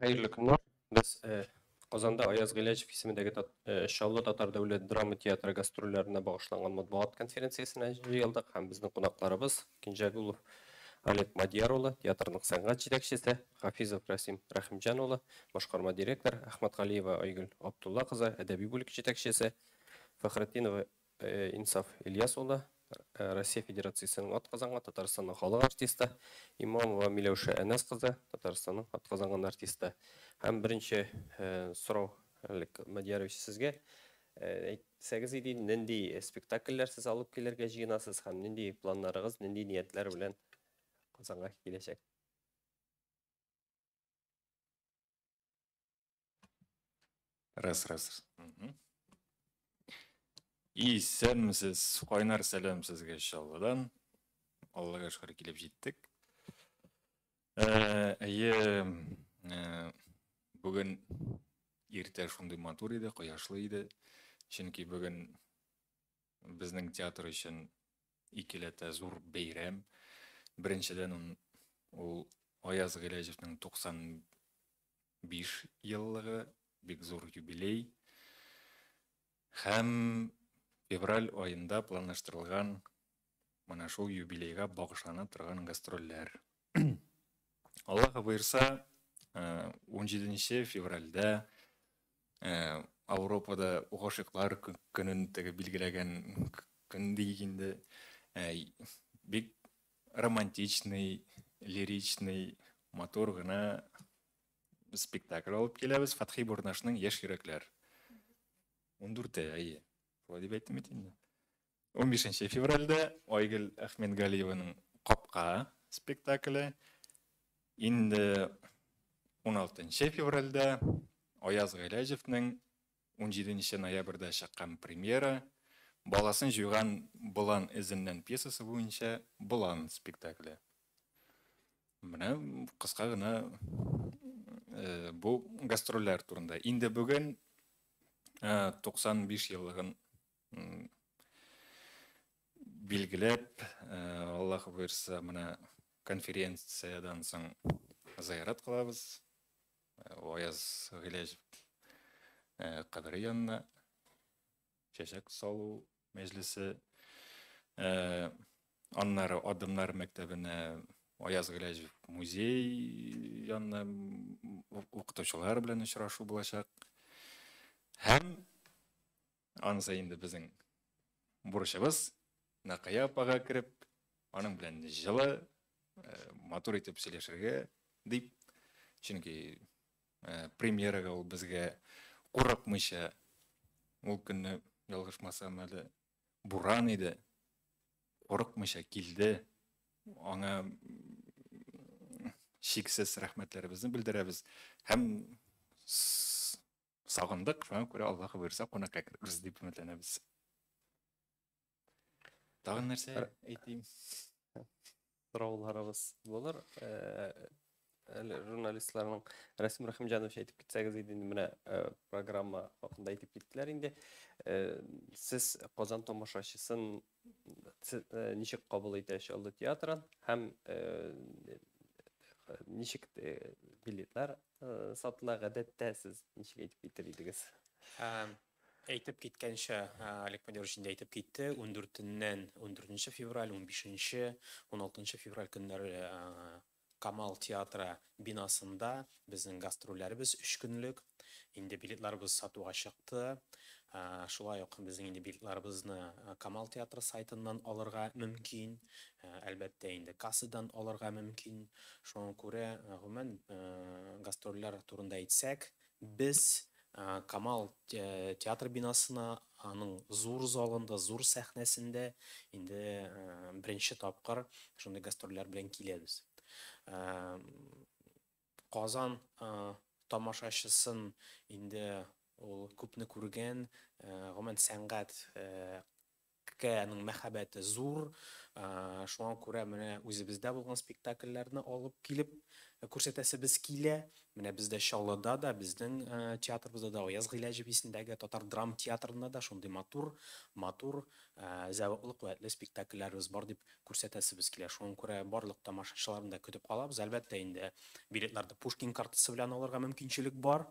Hayırlı günler. Biz Ozanda Ayaz Gileci ismindeki Şallı Tatar Devlet Drama Tiyatro gastrollerine bağışlanan matbuat konferensiyasına jıyıldık. Hem bizden konaklarımız Kinjagulov Alek Madyaroğlu, tiyatrның сәнгать жетекчесе, Хафизов Расим Рахимжанұлы, башқарма директор, Ахматқалиева Айгүл Абдуллақызы, әдәби бүлек жетекчесе, Фахретдинова Инсаф Ильясұлы, Россия Федерациясының атқазанған Татарстанның халық артисті, Имамова Миләүшә Әнәс Татарстанның атқазанған артисті. Һәм беренче сорау Мадиярович сезгә. Әйтсәгез иде, нинди спектакльләр сез алып килергә җыенасыз һәм нинди планнарыгыз, нинди ниятләр белән Казанга киләчәк? Раз. И сәлемсіз, қойнар сәлем сізге шалыдан. Аллаға шүкір келіп жеттік. Бүгін ерте шундай матур еді, қояшлы еді. Чөнки бүгін біздің театр үшін икелеті зур бейрәм. Біріншіден ол Аяз Гиләжевнің 95 еллығы, бик зур юбилей. Һәм февраль айында планлаштырылған мына шул юбилейга багышлана торган гастрольләр. Аллаһа буйрса, 17 февральдә Европада гашыйклар көнен билгеләгән көн дигәндә бик романтичный, лиричный, матур гына спектакль алып киләбез. Фатхи Бурнашның Яшь йөрәкләр. 14 дип әйттем бит инде. 15 февральдә Айгөл Әхмәтгалиеваның Капка спектакле. Инде 16 февральдә Аяз Гиләҗевнең 17 ноябрьдә чыккан премьера Баласын җыйган Болан эзеннән пьесасы буенча Болан спектакле. Менә кыска гына бу гастрольләр турында. Инде бүген 95 еллыгын билгеләп, Аллаһ буйрса, менә конференциядан соң зиярат кылабыз. Аяз Гиләҗев кабере янына чәчәк салу мәҗлесе. Аннары Адымнар мәктәбенә Аяз Гиләҗев музей янына укытучылар белән очрашу булачак. Һәм анысы инде безнең бурычыбыз Накая апага кирип, аның белән җылы, матур итеп сөйләшергә дип. Чөнки премьерага ул безгә курыкмыйча, ул көнне ялгышмасам әле буран иде. Курыкмыйча килде. Аңа шиксез рәхмәтләребезне белдерәбез. Һәм сагындык, шуңа күрә Аллаһ буйрса кунакка кирбез дип өметләнәбез. Тагын нәрсә әйтим? Сорауларыбыз булыр. Журналистларның Расим Рахимжанович әйтеп китсәгез иде, менә программа хакында әйтеп киттеләр инде. Сез Казан тамашачысын ничек кабул итәчәк алды театрын һәм ничек билетлар сатыла, гадәттә сез ничек әйтеп китер идегез? Әйтеп киткәнчә, Олег Мадиярович инде әйтеп китте, 14 февраль, 15, 16 февраль көннәре Камал театры бинасында безнең гастрольләребез 3 көнлек. Инде билетларыбыз сатуга чыкты. Шулай ук безнең инде билетларыбызны Камал театры сайтыннан алырга мөмкин. Әлбәттә инде кассадан алырга мөмкин. Шуңа күрә, гомумән гастрольләр турында әйтсәк, без Камал театр бинасына, аның зур залында, зур сәхнәсендә инде беренче тапкыр шундый гастрольләр белән киләбез. Казан тамашачысын инде ул күпне күргән, гомумән сәнгать спектакльләргә аның мәхәббәте зур. Шуңа күрә менә үзебездә булган спектакльләрне алып килеп күрсәтәсебез килә. Менә бездә Чаллыда да, безнең театрыбызда да, Аяз Гыйләҗев исемендәге Татар драма театрында да шундый матур зәвыклы куәтле спектакльләребез бар дип күрсәтәсебез килә. Шуңа күрә барлык тамашачыларны да көтеп калабыз. Әлбәттә инде билетларны Пушкин картасы белән алырга мөмкинчелек бар.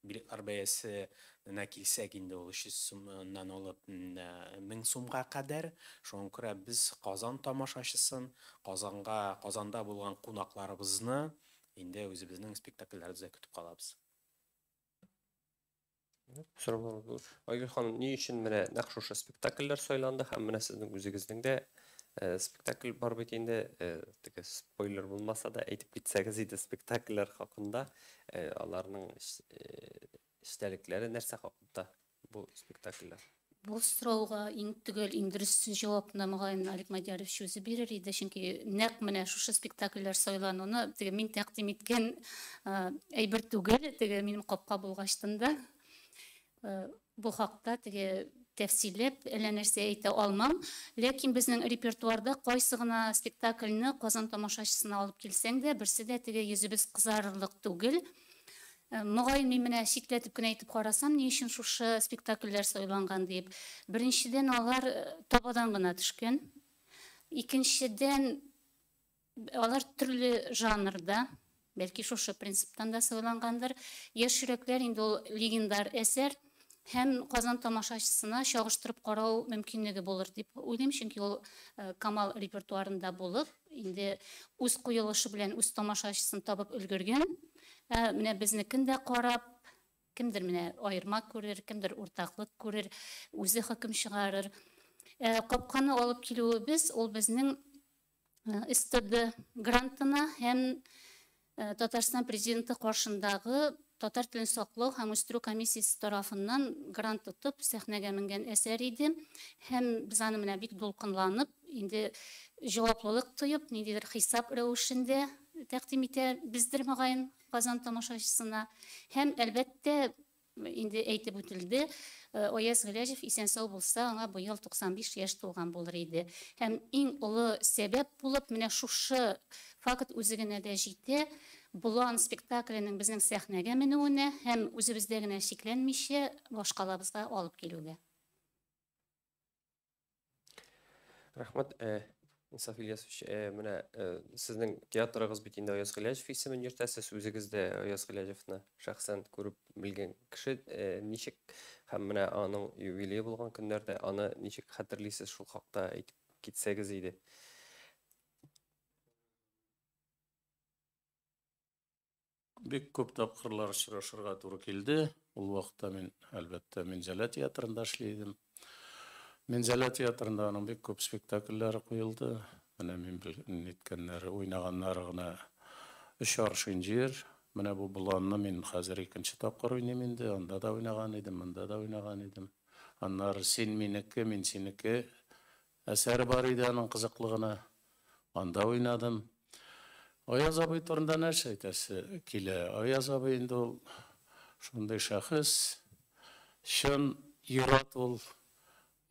Билетлар бәясенә килсәк инде ул 300 сумнан алып 1000 сумга кадәр. Шуңа күрә без Казан тамашачысын, Казанда булган кунакларыбызны инде үзебезнең спектакльләребезгә көтеп калабыз. Сораулар булыр. Айгөл ханым, ни өчен менә нәкъ шушы спектакльләр сайланды һәм менә сезнең үзегезнең дә спектакль бар бит инде, теге спойлер булмаса да әйтеп китсәгез иде спектакльләр хакында, аларның эчтәлекләре нәрсә хакында бу спектакльләр? Бұл сұрауға ең түгел ең дұрыс жауапны мөгаен Алик Мадияров өзі берер иде, чөнки нәкъ менә шушы спектакльләр сайлануны теге мин тәкъдим иткән әйбер түгел, теге минем капка булгачтан да бу хакта теге тәфсилләп әллә нәрсә әйтә алмам, ләкин безнең репертуарда кайсы гына спектакльне Казан тамашачысына алып килсәң дә, берсе дә теге йөзебез кызарырлык түгел. Мөгаен мин менә шикләтеп кенә әйтеп карасам, ни өчен шушы спектакльләр сайланган дип. Беренчедән алар табадан гына төшкән. Икенчедән алар төрле жанрда, бәлки шушы принциптан да сайлангандыр. Яшь йөрәкләр инде ул легендар әсәр һәм Казан тамашачысына чагыштырып карау мөмкинлеге булыр дип уйлыйм, чөнки ул Камал репертуарында булып, инде үз куелышы белән үз тамашачысын табып өлгергән. Менә безнекен дә карап, кемдер менә аерма күрер, кемдер уртаклык күрер, үзе хөкем чыгарыр. Капканы алып килүебез ул безнең СТД грантына һәм Татарстан президенты каршындагы Татар телен саклау һәм үстерү комиссиясе тарафыннан грант тотып сәхнәгә менгән әсәр иде. Һәм без аны менә бик дулкынланып, инде җаваплылык тоеп, ниндидер хисап рәвешендә тәкъдим итәбездер мөгаен Казан тамашачысына. Һәм әлбәттә инде әйтеп үтелде, Аяз Гыйләҗев исән-сау булса, аңа быел 95 яшь тулган булыр иде. Һәм иң олы сәбәп булып менә шушы факт үзе генә дә җитә. Булан спектакленең безнең сәхнәгә менүенә һәм үзебездә генә шикләнмичә башкалабызга алып килүгә. Рәхмәт. Инсаф Ильясович, менә сезнең театрыгыз бит инде Аяз Гыйләҗев исемен йөртәсез, үзегез дә Аяз Гыйләҗевне шәхсән күреп белгән кеше, ничек һәм менә аның юбилее булган көннәрдә аны ничек хәтерлисез, шул хакта әйтеп китсәгез иде. Бик күп тапкырлар очрашырга туры килде. Ул вакытта мин әлбәттә Минзәлә театрында эшлидем. Минзәлә театрында аның бик күп спектакльләре куелды. Менә мин белгән иткәннәре, уйнаганнары гына Өчар Шинҗир. Менә бу Буланны мин хәзер икенче тапкыр уйныйм инде. Анда да уйнаган идем, монда да уйнаган идем. Аннары Син минеке, мин синеке әсәре бар иде аның кызыклыгына. Анда уйнадым. Аяз абый турында нәрсә әйтәсе килә? Аяз абый инде ул шундый шәхес, чын ират ул,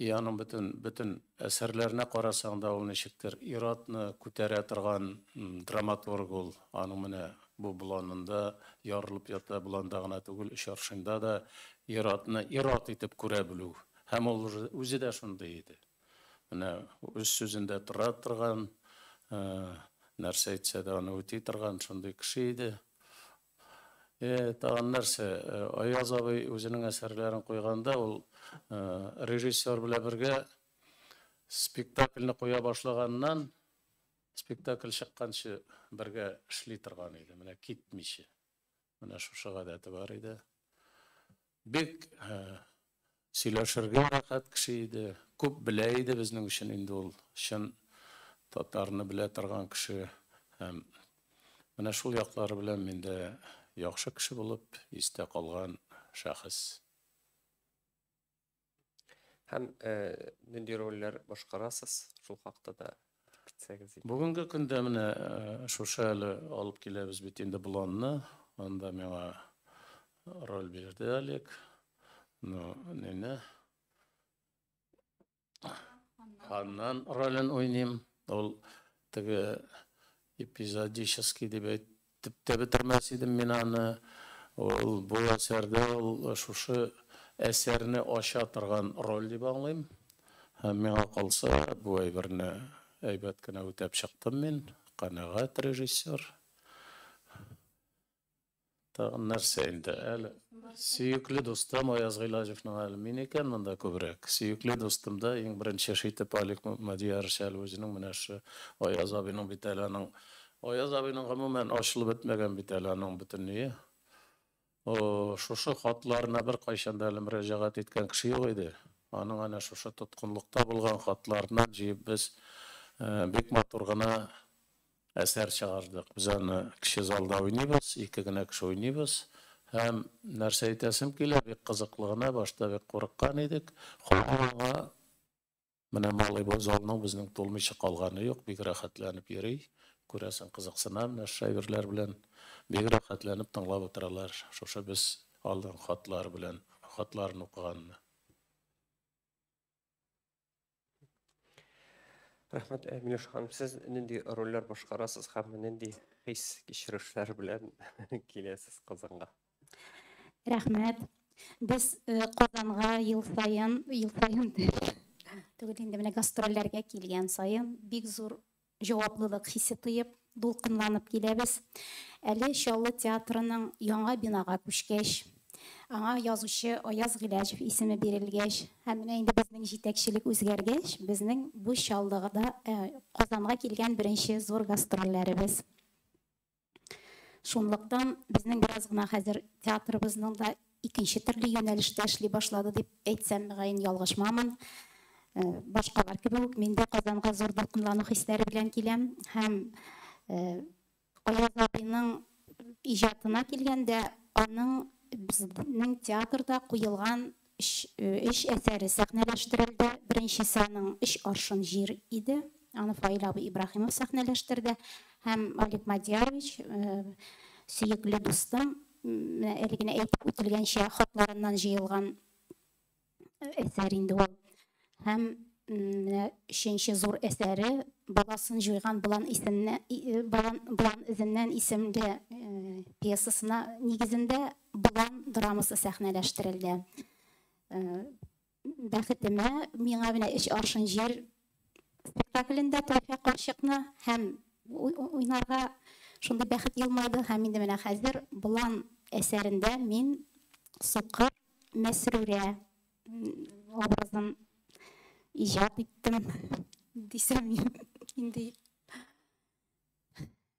аның бөтен әсәрләренә карасаң да ул ничектер иратны күтәрә торган драматург ул. Аның менә бу Буланында ярылып ята, Буланда гына түгел, Чаршында да иратны ират итеп күрә белү. Һәм ул үзе дә шундый иде. Менә үз сүзендә тора торган, нәрсә әйтсә дә аны үти торган шундый кеше иде. Тагын нәрсә, Аяз абый үзенең әсәрләрен куйганда, ул режиссер белән бергә спектакльне куя башлаганнан, спектакль чыкканчы бергә эшли торган иде, менә китмичә. Менә шушы гадәте бар иде. Бик сөйләшергә рәхәт кеше иде. Күп белә иде безнең өчен инде ул. Чын татарны белә торган кеше. Һәм менә шул яклары белән миндә яхшы кеше булып истә калган шәхес. Һәм нинди рольләр башкарасыз, шул хакта да китсәгез иде. Бүгенге көндә менә шушы әле алып киләбез бит инде Буланны. Анда миңа роль бирде Алик. Ну, нене Ханнан ролен ойнайм. Ол теге эпизодический деп әйтеп тә бетермәс идем мин аны. Ол бу әсәрдә ул шушы әсәрне ача торган роль дип аңлыйм. Һәм миңа калса бу әйберне әйбәт кенә үтәп чыктым мин. Канәгать режиссер. Тагын нәрсә инде әле. Сөйекле дустым Аяз Гыйлаҗевның әле мин икән монда күбрәк. Сөйекле дустым да иң беренче шитеп Алик Мадиярович әле үзенең менә шу Аяз абыйның бит әле аның Аяз абыйның гомумән ачылып бетмәгән бит әле аның бөтенлеге. Шушы хатларына бер кайчан да әле мөрәҗәгать иткән кеше юк иде. Аның ана шушы тоткынлыкта булган хатларына җыеп без бик матур гына әсәр чыгардык. Без аны кеше залда уйныйбыз, ике генә кеше уйныйбыз. Һәм нәрсә әйтәсем килә, бик кызыклы гына, башта бик курыккан идек. Халыга менә малый бу залның безнең тулмыйча калганы юк, бик рәхәтләнеп йөри. Күрәсең кызыксына менә шагыйрьләр белән бик рәхәтләнеп тыңлап утыралар. Шушы без алдан хатлар белән хатларын укыганны. Рәхмәт, Миләүшә ханым, сез нинди рольләр башкарасыз һәм нинди хис кичерешләр белән киләсез Казанга? Рәхмәт. Без Казанга ел сайын түгел инде менә гастрольләргә килгән сайын бик зур җаваплылык хисе тоеп, дулкынланып киләбез. Әле Чаллы театрының яңа бинага күчкәч, аңа язучы Аяз Гыйлаҗев исеме бирелгәч, һәм менә инде безнең җитәкчелек үзгәргәч, безнең бу Чаллыгыда Казанга килгән беренче зур гастрольләребез. Шунлыктан безнең бераз гына хәзер театрыбызның да икенче төрле юнәлештә эшли башлады дип әйтсәм мөгаен ялгышмамын. Башкалар кебек мин дә Казанга зур дулкынлану хисләре белән киләм һәм Аяз абыйның иҗатына килгәндә аның безнең театрда куелган эш әсәре сәхнәләштерелде. Беренчесе аның «Өч аршын җир» иде. Аны Фаил абый Ибраһимов сәхнәләштерде һәм Алик Мадиярович сөекле дустым әле генә әйтеп үтелгәнчә хатларыннан җыелган әсәр инде ул. Һәм өченче зур әсәре баласын җыйган Болан изеннән исемле пьесасына нигезендә Болан драмасы сәхнәләштерелде. Бәхетемә миңа менә «Өч аршын җир» спектаклендә Тәүфыйк карчыкны һәм уйнарга шундый бәхет елмайды һәм инде менә хәзер Болан әсәрендә мин Сукыр Мәсрүрә образын иҗат иттем дисәм инде.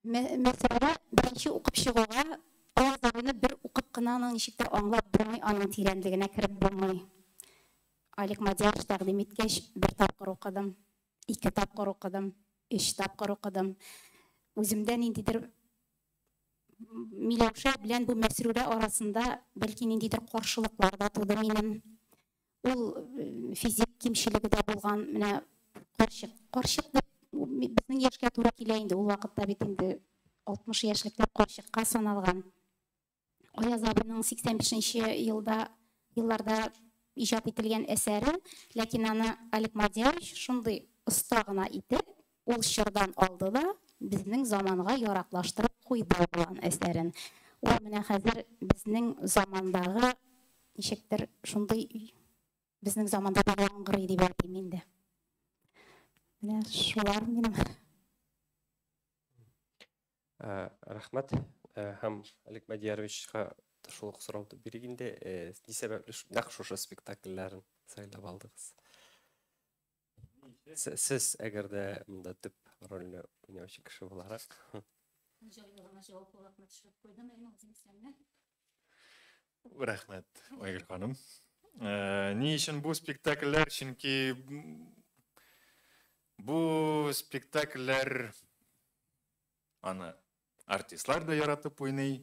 Мәсрүрә беренче укып чыгуга Аяз абыйны бер укып кына аның ничектер аңлап булмый, аның тирәнлегенә кереп булмый. Алик Мадиярович тәкъдим иткәч, бер тапкыр укыдым, ике тапкыр укыдым, өч тапкыр укыдым. Үземдә ниндидер Миләүшә белән бу Мәсрүрә арасында бәлки ниндидер каршылыклар да туды минем. Ул физик кимчелеге дә булган, менә карчык безнең яшькә туры килә инде. Ул вакытта бит инде 60 яшьлектә карчыкка саналган. Аяз абыйның 85-нче елларда иҗат ителгән әсәре, ләкин аны Алик Мадиярович шундый оста гына итеп, ул чордан алды да безнең заманга яраклаштырып куйды булган әсәрен. Ул менә хәзер безнең замандагы ничектер шундый безнең заманда яңгырый дип әйтим инде. Менә шулар минем. Рәхмәт. Һәм Алик Мадияровичка шул сорауды биргәндә, ни сәбәпле нәкъ шушы спектакльләрен сайлап алдыгыз? Сез әгәр дә монда төп рольне уйнаучы кеше буларак. Рәхмәт, Айгөл ханым. Ни өчен бу спектакльләр? Чөнки бу спектакльләр аны артистлар да яратып уйный.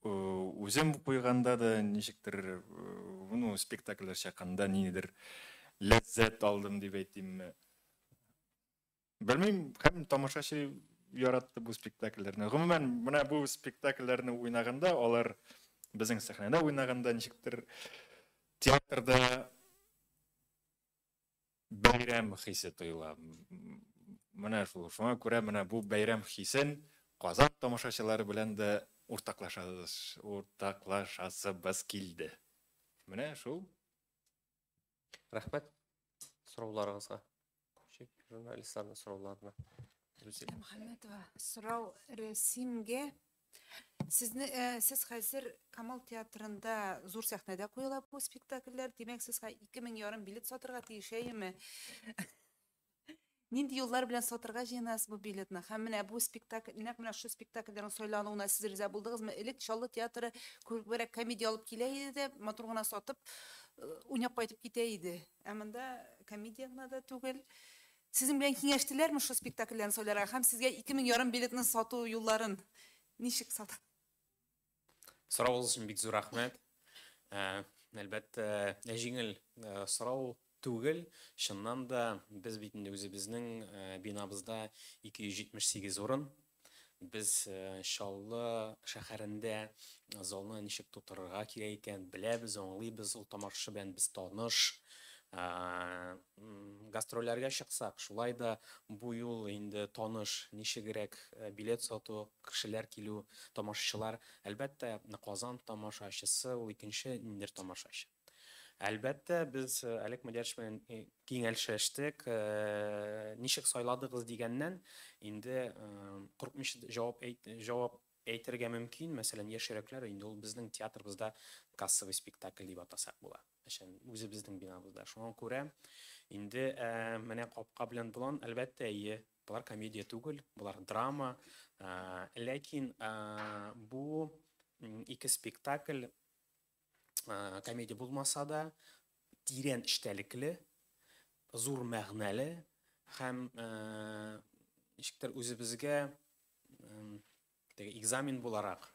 Үзем куйганда да ничектер спектакльләр чакында ниндидер ләззәт алдым дип әйтим. Белмим, һәм тамашачы яратты бу спектакльләрне. Гомумән, менә бу спектакльләрне уйнаганда, алар безнең сәхнәдә уйнаганда ничектер театрда бәйрәм хисе тоела. Менә шул. Шуңа күрә менә бу бәйрәм хисен Казан тамашачылары белән дә уртаклашасыбыз килде. Менә шул. Рәхмәт сорауларыгызга. Журналистларның сорауларына. Мөхәммәтова, сорау рәсимгә. Сез хәзер Камал театрында зур сәхнәдә куела бу спектакльләр. Димәк, сез 2,5 ярым билет сатырга тиешәме? Нинди юллар белән сатырга җыенасыз бу билетны? Һәм менә бу спектакль, нәкъ менә шу спектакльләрнең сайлануына сез риза булдыгызмы? Элек Чаллы театры күбрәк комедия алып килә иде, матур гына сатып, уйнап кайтып китә иде. Ә монда комедияны да түгел. Sizin белән киңәштеләрме шу спектакльләрне сөйләргә һәм сезгә 2,5 ярым билетны сату юлларын ничек сата? Сорауыңыз өчен бик зур рәхмәт. Әлбәттә, җиңел сорау түгел. Чыннан да без бит инде үзебезнең бинабызда 278 урын. Без Чаллы шәһәрендә залны ничек тутырырга кирәк икән беләбез, аңлыйбыз, ул тамашачы белән без таныш. Гастрольләргә чыксак, шулай да бу юл инде таныш, ничегрәк билет сату, кешеләр килү, тамашачылар. Әлбәттә, Казан тамашачысы ул икенче ниндер тамашачы. Әлбәттә, без Олег Мадьярович белән киңәшештек, ничек сайладыгыз дигәннән, инде курыкмыйча җавап әйтергә мөмкин. Мәсәлән, яшьрәкләр инде ул безнең театрыбызда кассовый спектакль дип атасак була. Үзебезнең бинабызда. Шуңа күрә инде менә капка белән булан, әлбәттә, булар комедия түгел, булар драма. Ләкин бу ике спектакль комедия булмаса да тирән эчтәлекле, зур мәгънәле һәм ничектер үзебезгә экзамен буларак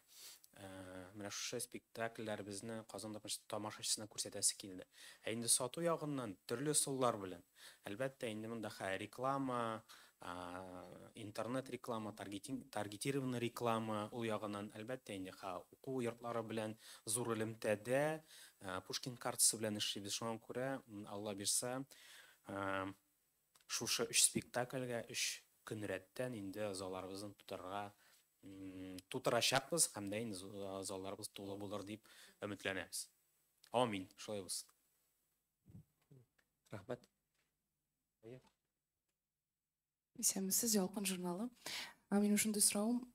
менә шушы спектакльләр безне Казан тамашачысына күрсәтәсе килде. Инде сату ягыннан төрле суллар белән. Әлбәттә, инде монда реклама, интернет реклама, таргетированный реклама ул ягыннан, әлбәттә, инде уку йортлары белән зур элемтәдә Пушкин картасы белән эшлибез. Шуңа күрә, Алла бирсә, шушы 3 спектакльгә 3 көн рәттән инде залларыбызны тутырачакбыз һәм дә инде залларыбыз тулы булыр дип өметләнәбез. Амин. Шулай булсын. Рәхмәт. Исәнмесез, Ялкын журналы. Минем шундый сорауым,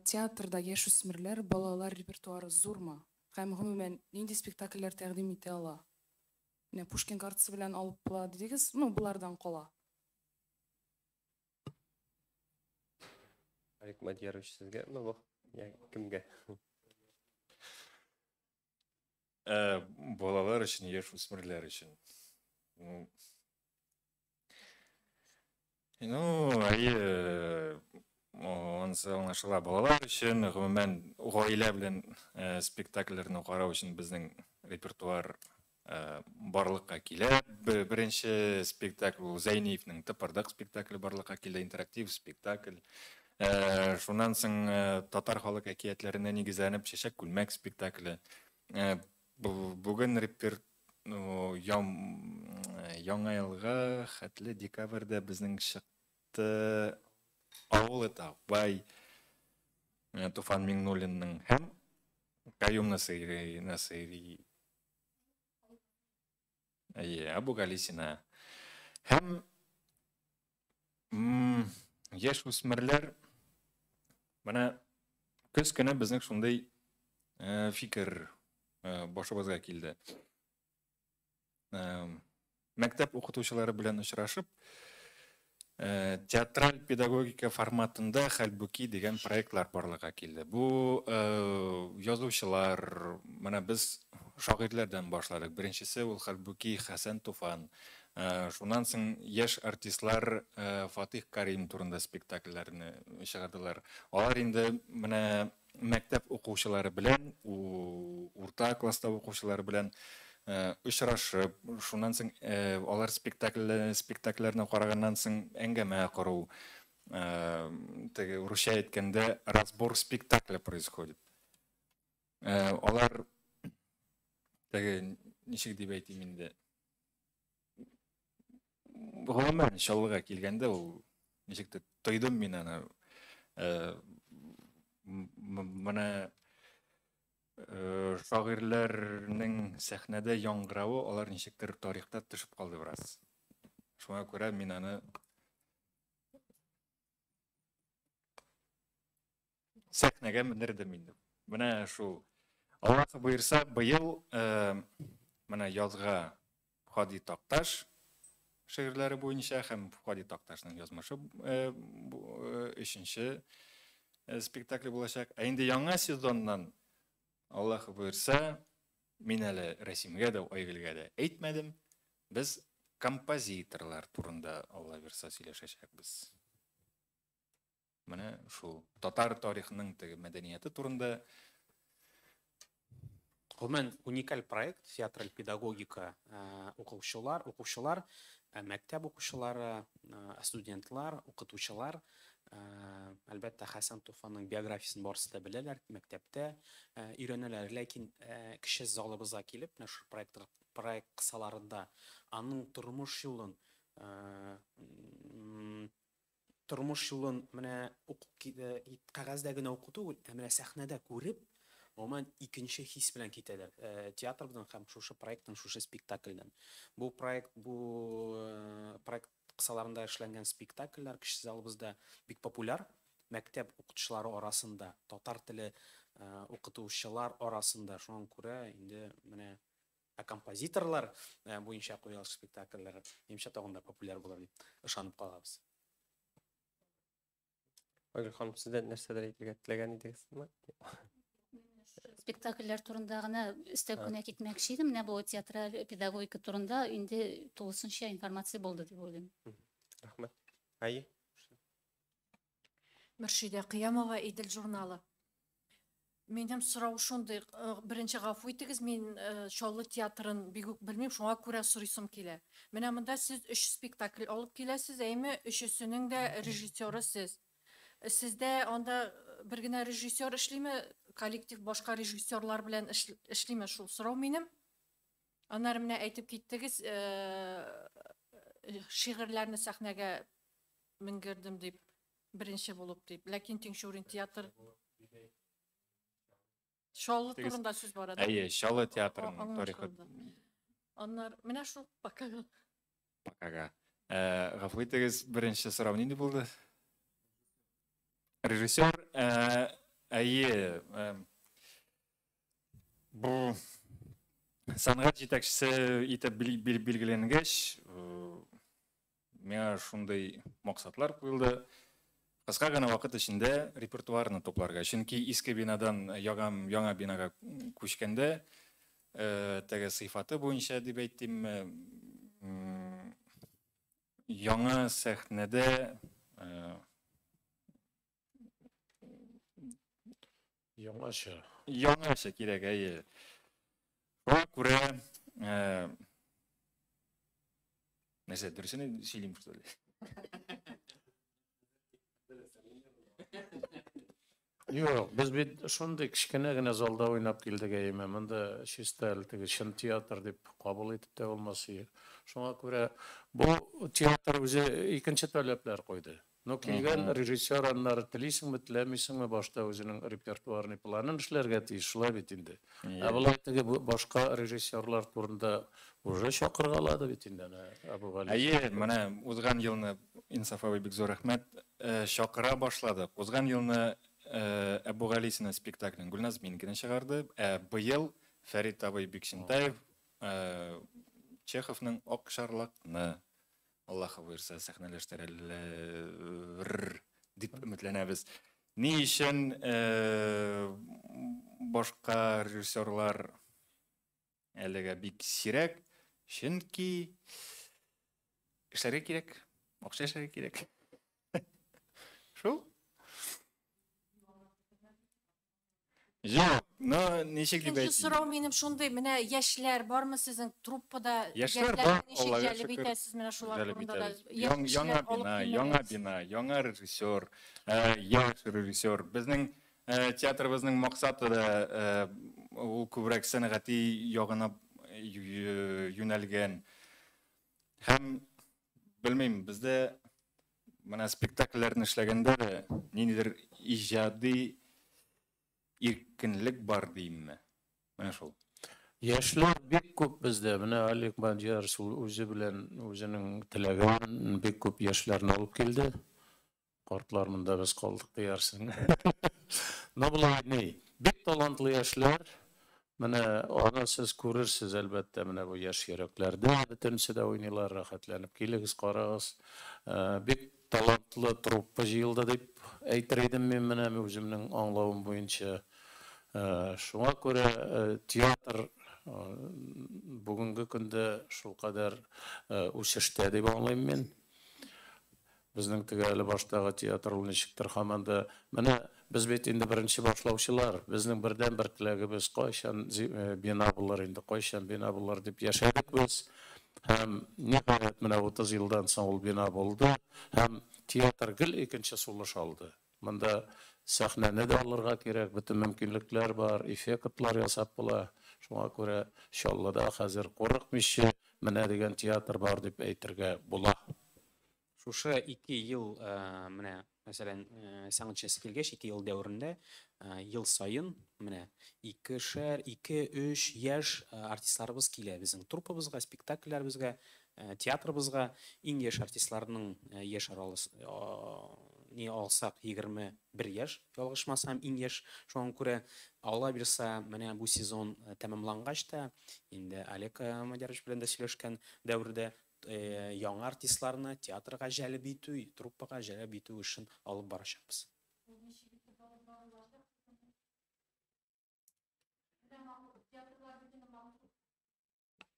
театрда яшүсмерләр, балалар репертуары зурмы? Һәм гомумән нинди спектакльләр тәкъдим итә ала? Менә Пушкин картасы белән алып була дидегез, булардан кала. Олег Мадьярович, сезгә бу? Кемгә? Балалар өчен, яшүсмерләр өчен. Онысы аңлашыла, балалар өчен, гомумән гаилә белән спектакльләрне карау өчен безнең репертуар барлыкка килә. Беренче спектакль ул Зәйниевнең Тыпырдык спектакле барлыкка килә, интерактив спектакль. Шуннан соң татар халык әкиятләренә нигезләнеп Чәчәк күлмәк спектакле. Бүген яңа елга хәтле декабрьдә безнең чыкты Авыл Тагбай, Туфан Миңнуллинның һәм Каюм Насыйри, Абу Галисина һәм яшүсмерләр. Менә көз көне безнең шундый фикер башыбызга килде. Мәктәп укытучылары белән очрашып, театраль педагогика форматында Хәлбуки дигән проектлар барлыкка килде. Бу язучылар, менә без шагыйрьләрдән башладык. Беренчесе ул Хәлбуки Хәсән Туфан. Шуннан соң яшь артистлар Фатих Карим турында спектакльләрне чыгардылар. Алар инде менә мәктәп укучылары белән, урта класста укучылары белән очрашып, шуннан соң алар спектакльләрне караганнан соң әңгәмә кору, теге урысча әйткәндә разбор спектакля происходит. Алар теге ничек дип әйтим инде, Гомумән шаллыга килгәндә ул ничектер тойдым мин аны менә шагыйрьләрнең сәхнәдә яңгыравы алар ничектер тарихта төшеп калды бераз. Шуңа күрә мин аны сәхнәгә мендердем инде. Менә шул Аллаһ буйырса, быел менә язга Хади Такташ шигырьләре буенча һәм Хади Такташның язмышы өченче спектакль булачак. Ә инде яңа сезоннан Аллаһ буйырса, мин әле Рәсимгә дә, Айгөлгә дә әйтмәдем. Без композиторлар турында Алла буйырса сөйләшәчәкбез. Менә шул татар тарихының теге мәдәнияте турында Гомумән уникаль проект, театраль педагогика, укучылар, мәктәп укучылары, студентлар, укытучылар, әлбәттә Хәсән Туфанның биографиясын барысы да беләләр, мәктәптә өйрәнәләр, ләкин кеше залыбызга килеп, менә шу проект кысаларында аның тормыш юлын менә кәгазьдә генә укыту, менә сәхнәдә күреп, гомумән икенче хис белән китәләр. Театрдан һәм шушы проекттан, шушы спектакльдән. Бу проект кысаларында эшләнгән спектакльләр кеше залыбызда бик популяр. Мәктәп укытучылары арасында, татар теле укытучылар арасында. Шуңа күрә инде менә композиторлар буенча куелган спектакльләр немчә тагын да популяр булыр дип ышанып калабыз. Айгөл ханым, сездән нәрсәдер әйтергә теләгән идегезме? Спектакльләр турында гына өстәп кенә китмәкче идем. Менә бу театраль педагогика турында инде тулысынча информация булды дип уйлыйм. Рәхмәт. Әйе. Мөршидә Кыямова, Идел журналы. Минем сорау шундый, беренче гафу итегез, мин Чаллы театрын бик үк белмим, шуңа күрә сорыйсым килә. Менә монда сез 3 спектакль алып киләсез, әйме, өчесенең дә режиссеры сез. Сездә анда бер генә режиссер эшлиме, коллектив башка режиссерлар белән эшлиме, шул сорау минем. Аннары менә әйтеп киттегез, шигырьләрне сәхнәгә меңгердем дип, беренче булып дип. Ләкин Тинчурин театр Чаллы турында сүз бара да. Әйе, Чаллы театрының тарихы Аннары менә шул покага. Гафу итегез, беренче сорау нинди булды? Режиссер, әйе, бу сәнгать җитәкчесе итеп билгеләнгәч, миңа шундый максатлар куелды. Кыска гына вакыт эчендә репертуарны топларга. Чөнки иске бинадан яңа бинага күчкәндә, теге сыйфаты буенча дип әйтим, яңа сәхнәдә яңаша кирәк, әйе. Шуңа күрә нәрсә, дөресен сөйлим что ли? Юк, без бит шундый кичкенә генә залда уйнап килдек, әйме. Монда чисто теге чын театр дип кабул итеп тә булмасы. Шуңа күрә бу театр үзе икенче таләпләр куйды. Но килгән режиссер аннары телисеңме, теләмисеңме, башта үзенең репертуарны планын эшләргә тиеш, шулай бит инде. Ә булай теге башка режиссерлар турында уже чакыргалады бит инде. Әйе, менә узган елны Инсафовый бик зур рәхмәт чакыра башлады. Узган елны Әбугалисина спектаклен Гүлназ Минкина чыгарды. Быел Фәрит абый Бикшентаев Чеховның Ак шарлакны Аллаһ буйырса сәхнәләштерәләр дип өметләнәбез. Ни өчен башка режиссерлар әлегә бик сирәк? Чөнки эшләргә кирәк, акча эшләргә кирәк. Шул? Жоқ, но ничек дип әйтим. Сорау минем шундый, менә яшьләр бармы сезнең труппада? Яшьләр бар, Аллага шөкер. Менә шулар турында да. Яңа бина, яңа режиссер, яшь режиссер. Безнең театрыбызның максаты да ул күбрәк сәнгати ягына юнәлгән. Һәм Bilmeyim, bizde mana spektakllerini işlegende de nidir icadi erkinlik var diyeyim mi? Mana şol. Yaşlar bek köp bizde. Mine Alik Banjar özü bilen özünün tilegen bek köp yaşlarını alıp keldi. Kartlar mında biz kaldık diyarsın. Ne bulay ne? Bek talantlı yaşlar. Mine onu siz görürsüz elbette mine bu yaş yereklerde. Bütünse de oynuyorlar rahatlanıp keligiz karağız. Bek talantlı truppa jıyıldı deyip aytıraydım men mine özümnün anlawım boyunca. Şuna göre teatr bugünkü günde şu kadar o'sishda deb anglayman men. Bizning tugali boshidagi teatrni shiktir hamanda mana biz bet endi birinchi boshlovchilar, bizning birdan bir tilagimiz qo'yshan bino bo'lar endi qo'yshan bino bo'lar deb yashadik biz. Ham nihoyat mana 30 yildan so'ng ul bino bo'ldi. Ham teatr gil ikinchi sulush oldi. Bunda sahnani da alırga kerak, bütün mümkünlükler var, effektlar yasap bo'la. Şuna göre inşallah da hazır qo'rqmishi mana degan teatr bor deb aytirga bo'la. Шушы 2 ел, менә, мәсәлән, сәнгатьчесе килгәч, 2 ел дәврендә, ел сайын, менә, 2-3 яшь артистларыбыз килә безнең труппабызга, спектакльләребезгә, театрыбызга. Иң яшь артистларның яшь аралык не алсак 21 яшь, ялгышмасам, иң яшь. Шуңа күрә Алла бирсә, менә бу сезон тәмамлангач та, инде Олег Мадярович белән дә сөйләшкән дәврдә яңа артистларны театрга җәлеп итү, труппага җәлеп итү өчен алып барачакбыз.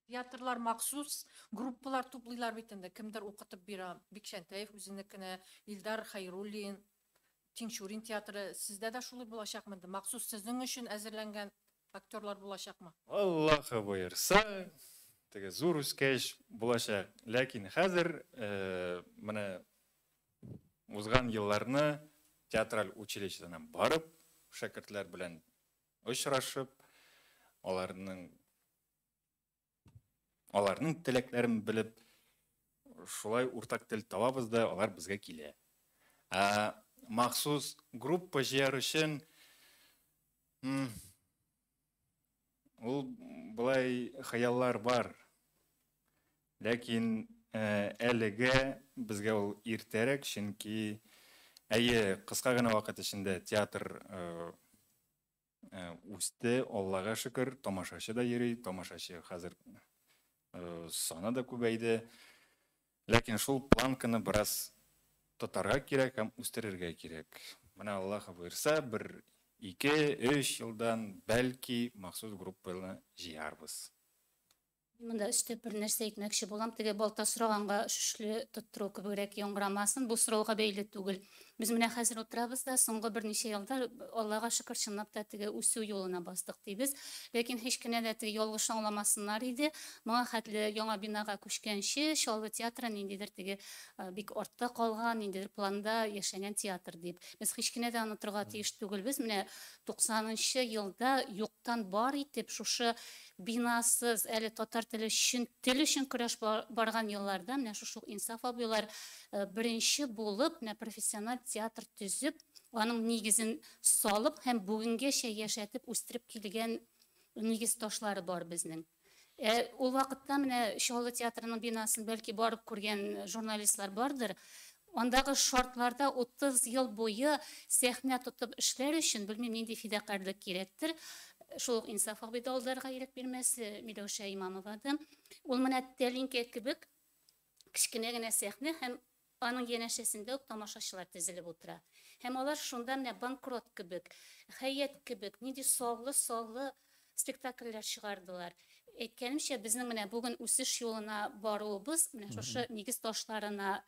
Театрлар махсус группалар туплыйлар бит инде. Кемдер укытып бирә. Бикшәнтәев үзенекенә, Илдар Хайруллин, Тинчурин театры. Сездә дә шулай булачакмы? Махсус сезнең өчен әзерләнгән актерлар булачакмы? Аллаһы буйырса, теге зур үскәч булачак. Ләкин хәзер менә узган елларны театраль училищедан барып, шәкертләр белән очрашып, аларның теләкләрен белеп, шулай уртак тел табабыз да, алар безгә килә. Махсус группа җыяр өчен ул булай хыяллар бар. Ләкин әлегә безгә ул иртәрәк, чөнки кыска гына вакыт эчендә театр үсте, Аллага шөкер, тамашачы да йөри, тамашачы хәзер саны да күбәйде. Ләкин шул планканы бераз тотарга кирәк һәм үстерергә кирәк. Менә Аллаһы буйырса, 1-2-3 елдан бәлки махсус группаны җыярбыз. Мында өстә бер нәрсә әйтмәкче булам. Теге балта сораганга шушлы тоттыру кебегрәк яңгырамасын. Бу сорауга бәйле түгел. Без менә хәзер утырабыз да, соңгы берничә елда Аллага шөкер чынлап та теге үсү юлына бастык дибез. Ләкин һеч кенә дә теге ялгыш аңламасыннар иде. Моңа хәтле яңа бинага күчкәнче Шаллы театры ниндидер теге бик артта калган, ниндидер планда яшәгән театр дип. Без һеч кенә дә онытырга тиеш түгелбез. Менә 90-нчы елда юктан бар итеп шушы бинасыз әле татар теле өчен көрәш барган елларда менә шушы Инсаф абыйлар беренче булып менә профессиональ театр төзеп, аның нигезен салып һәм бүгенгәчә яшәтеп үстереп килгән нигез ташлары бар безнең. Ул вакытта менә Шаллы театрының бинасын бәлки барып күргән журналистлар бардыр. Андагы шартларда 30 ел буе сәхнә тотып эшләр өчен белмим нинди фидакарлык кирәктер. Шул Инсаф абыйда алдарга ирек бирмәсе Миләүшә Имамовада. Ул менә тәлинкә кебек кичкенә генә сәхнә һәм аның янәшәсендә үк тамашачылар тезелеп утыра. Һәм алар шунда менә банкрот кебек, хәят кебек, нинди саглы спектакльләр чыгардылар. Әйткәнемчә, безнең менә бүген үсеш юлына баруыбыз, менә шушы нигез ташларына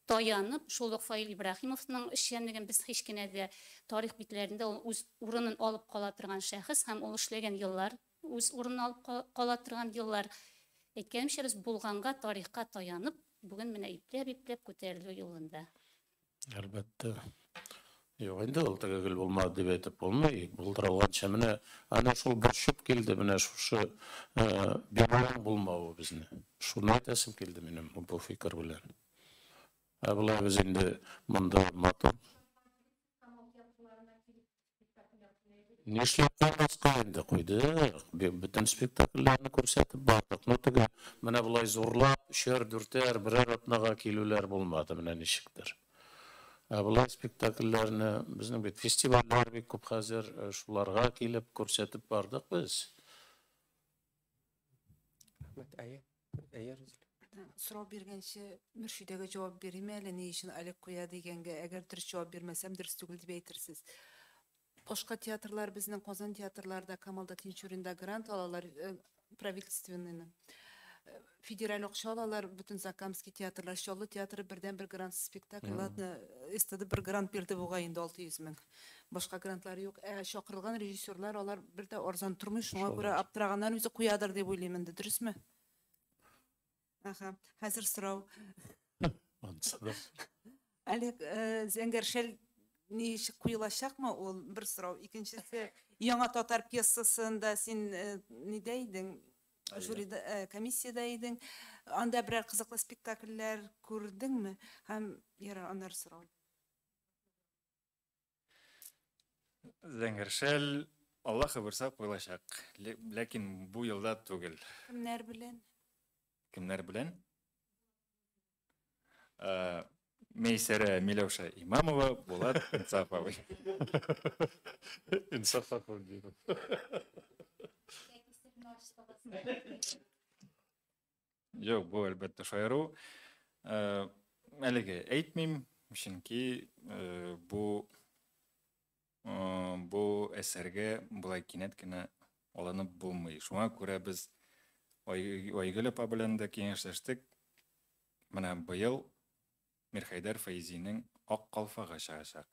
таянып, шул ук Фаил Ибраһимовның эшчәнлеген без һеч кенә дә тарих битләрендә үз урынын алып кала торган шәхес һәм ул эшләгән еллар, үз урынын алып кала торган еллар. Әйткәнемчә, без булганга, тарихка таянып, бүген менә ипләп күтәрелү юлында. Әлбәттә. Юк, инде ул тәгәгел булмады дип әйтеп булмый. Булдырылганча менә ана шул борчып килде менә шушы бинаның булмавы безне. Шуны әйтәсем килде минем бу фикер белән. Булай без инде монда матур. Нишләп калмаска инде куйдык. Бүтән спектакльләрне күрсәтеп бардык. Ну теге менә булай зурлап, өчәр, дүртәр, берәр атнага килүләр булмады, менә ничектер. Булай спектакльләрне безнең бит фестивальләр бик күп хәзер, шуларга килеп күрсәтеп бардык без. Рәхмәт, әйе, Рәзилә. Сорау биргәнче Мөршидәгә җавап бирим әле, ни өчен Олег куя дигәнгә, әгәр дөрес җавап бирмәсәм, дөрес түгел дип әйтерсез. Башка театрлар безнең Казан театрларда, Камалда Тинчуринда грант алалар, правительственныйны. Федераль акча алалар, бөтен Закамский театрлар, Чаллы театры бердән-бер грант спектакльларны, СТД бер грант бирде буга инде 600 мең. Башка грантлар юк. Чакырылган режиссерлар алар бер дә арзан тормый, шуңа күрә аптыраганнар үзе куядыр дип уйлыйм инде, дөресме? Аха, хәзер сорау. Олег, Зәңгәршәл ни куелачакмы ул бер сорау. Икенчесе, яңа татар пьесасында син нидә идең? Жюрида, комиссияда идең. Анда берәр кызыклы спектакльләр күрдеңме? Һәм яра аннары сорау. Зәңгәршәл Аллаһы бирсә куелачак, ләкин бу елда түгел. Кемнәр белән? Кемнәр белән? Мейсәрә Миләүшә Имамова, Булат Инсафовый. Инсафов дип. Yok, bu әлбәттә шаяру. Әлегә әйтмим, чөнки бу әсәргә булай кинәт кенә алынып булмый. Шуңа күрә без Айгөл апа белән дә киңәшләштек. Менә быел Мирхәйдәр Фәйзинең Ак калфага чыгачак.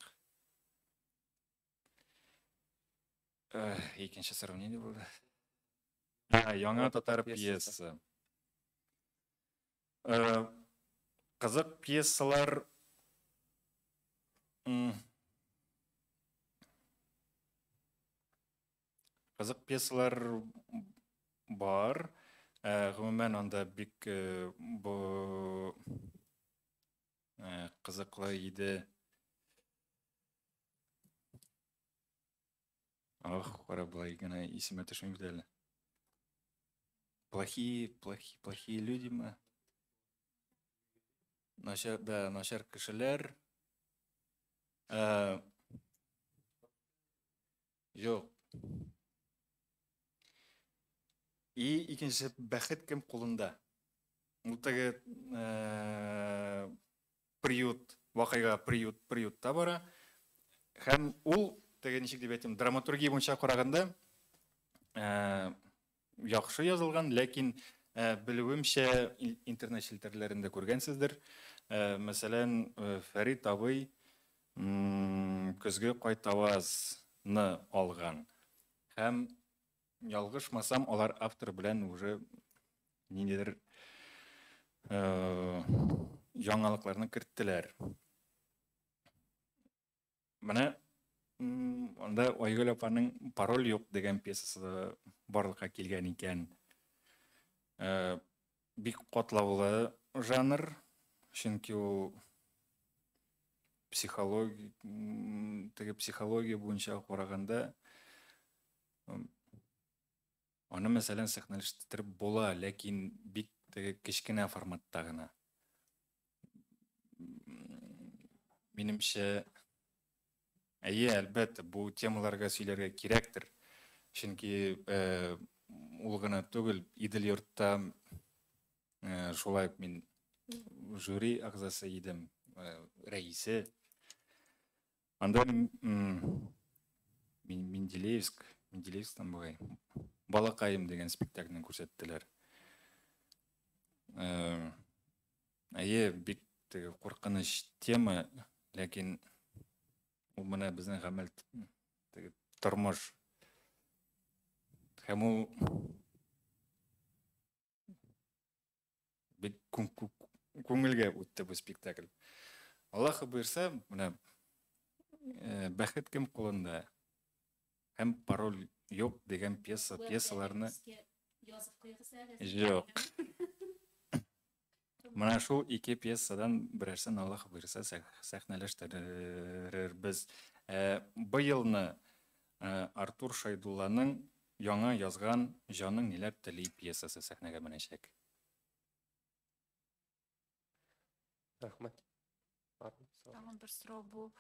Икенче сорау нинди булды? Яңа татар пьеса. Кызык пьесалар бар. Гомумән анда бик бу кызыклы иде. Кара булай гына исемә төшмим бит әле. Плохие люди мы. Начар кешеләр. Yok. И икенче бәхет кем кулында. Ул теге приют, вакыйга приютта бара. Һәм ул теге ничек дип әйтим, драматургия буенча караганда яхшы язылган, ләкин белүемчә интернет челтәрләрендә күргәнсездер. Мәсәлән, Фәрит абый көзгө кайтавазны алган. Һәм ялгышмасам, алар автор белән уже ниндидер яңалыкларны керттеләр. Менә анда Айгөл апаның Пароль юк дигән пьесасы барлыкка килгән икән. Бик катлаулы жанр, чөнки ул психология буенча караганда аны мәсәлән сәхнәләштереп була, ләкин бик кечкенә форматта гына. Минемчә, әлбәттә, бу темаларга сөйләргә кирәктер. Чөнки ул гына түгел, Идел йортта шулай мин жюри агзасы идем, рәисе. Анда Менделеевстан бугай Балакайым деген спектакльне күрсәттеләр. Бик куркыныч тема, ләкин ул менә безнең гамәл тормыш. Һәм ул бик күңелгә үтте бу спектакль. Аллаһы буйрса, менә бәхет кем кулында? Һәм Пароль юк дигән пьесаларны. Юк. Мына шул ике пьесадан берәрсен Аллаһ буйрса сәхнәләштерербез. Быелны Артур Шайдулланың яңа язган «Җаның ниләр тели» пьесасы сәхнәгә менәчәк. Рәхмәт. Бармы? Сау. Тагын бер сорау бу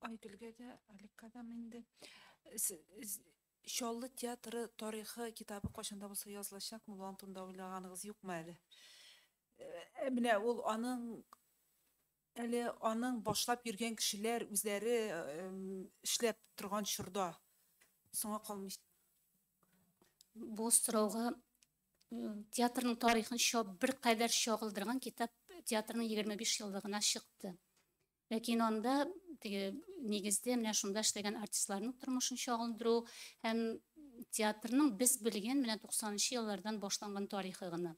Айгөлгә дә, Алекка да инде. Чаллы театры тарихы китабы кайчанда булса язылачак, булган турында уйлаганыгыз юкмы әле? Менә ул аның башлап йөргән кешеләр үзләре эшләп торган чорда соңга калмый. Бу сорауга театрның тарихын бер кадәр чагылдырган китап театрның 25 еллыгына чыкты. Ләкин анда нигездә менә шунда эшләгән артистларның тормышын чагылдыру һәм театрның без белгән менә 90нчы еллардан башланган тарихы гына.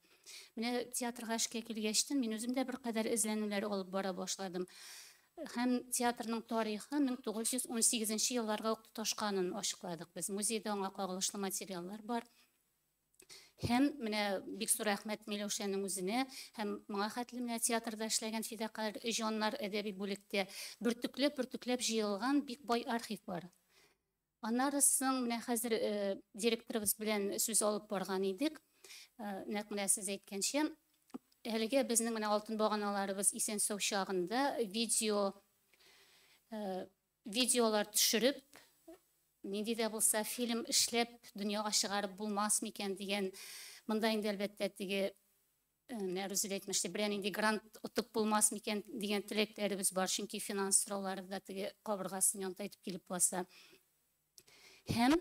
Менә театрга эшкә килгәчтен мин үзем дә бер кадәр эзләнүләр алып бара башладым. Һәм театрның тарихы 1918 елларга ук тоташканын ачыкладык без. Музейда аңа кагылышлы материаллар бар. Һәм менә бик зур рәхмәт Миләүшәнең үзенә һәм моңа хәтле менә театрда эшләгән фидакарь җаннар әдәби бүлектә бөртекләп җыелган бик бай архив бар. Аннарысын менә хәзер директорыбыз белән сүз алып барган идек. Нәкъ менә сез әйткәнчә, әлегә безнең менә алтын баганаларыбыз исән-сау чагында видеолар төшереп, нинди дә булса фильм эшләп дөньяга чыгарып булмас микән дигән, монда инде әлбәттә теге Рүзил әйтмеште, берәр инде грант отып булмас микән дигән теләкләребез бар, чөнки финанс сораулары да теге кабыргасын янтайтып килеп баса. Һәм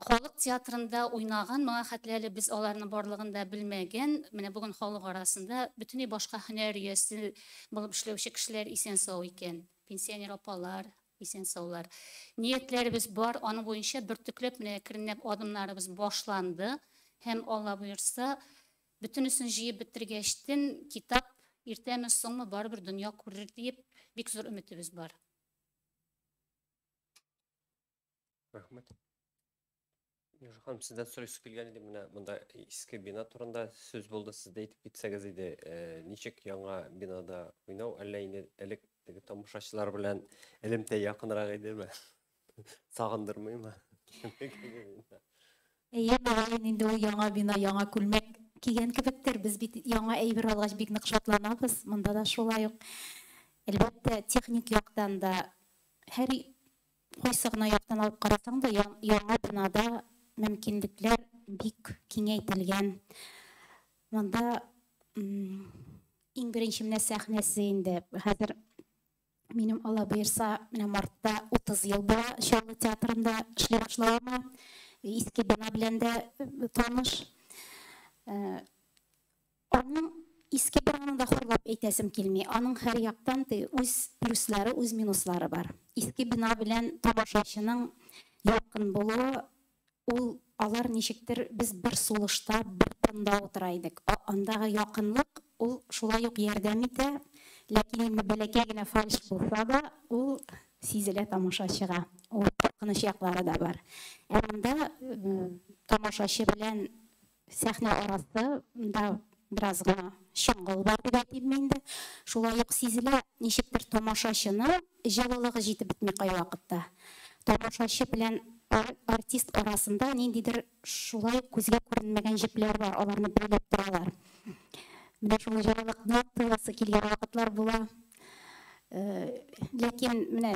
халык театрында уйнаган, моңа хәтле әле без аларны барлыгын да белмәгән, менә бүген халык арасында бөтенләй башка һөнәр иясе булып эшләүче кешеләр исән-сау икән. Пенсионер апалар, исән-саулар. Ниятләребез бар, аның буенча бөртекләп менә әкренләп адымнарыбыз башланды. Һәм Алла буйрса, бөтенесен җыеп бетергәчтен китап иртәме соңмы барыбер дөнья күрер дип бик зур өметебез бар. Рәхмәт. Ханым, сездән сорыйсы килгән иде, менә монда иске бина турында сүз булды, сез дә әйтеп китсәгез иде, ничек яңа бинада уйнау, әллә инде элек теге тамашачылар белән элемтә якынрак идеме? Сагындырмыймы? Инде ул яңа бина, яңа күлмәк кигән кебектер. Без бит яңа әйбер алгач бик нык шатланабыз. Монда да шулай ук. Әлбәттә, техник яктан да һәр кайсы гына яктан алып карасаң да, яңа бинада мөмкинлекләр бик киңәйтелгән. Монда иң беренче менә сәхнәсе инде. Хәзер минем Алла буйрса, менә мартта 30 ел була Чаллы театрында эшләп башлавыма. Иске бина белән дә таныш. Аның иске бинаны да хурлап әйтәсем килми. Аның һәр яктан үз плюслары, үз минуслары бар. Иске бина белән тамашачының якын булуы, ул алар ничектер без бер сулышта, бер тында утыра идек. Андагы якынлык ул шулай ук ярдәм итә, ләкин бәләкәй генә фальш булса да, ул сизелә тамашачыга. Ул куркыныч яклары да бар. Анда тамашачы белән сәхнә арасы да бераз гына шыңгыл бар дип әйтим инде. Шулай ук сизелә, ничектер тамашачының җылылыгы җитеп бетми кай вакытта. Тамашачы белән артист арасында ниндидер шулай күзгә күренмәгән җепләр бар, аларны бәйләп торалар. Менә шул җылылыкны тойласы килгән вакытлар була. Ләкин менә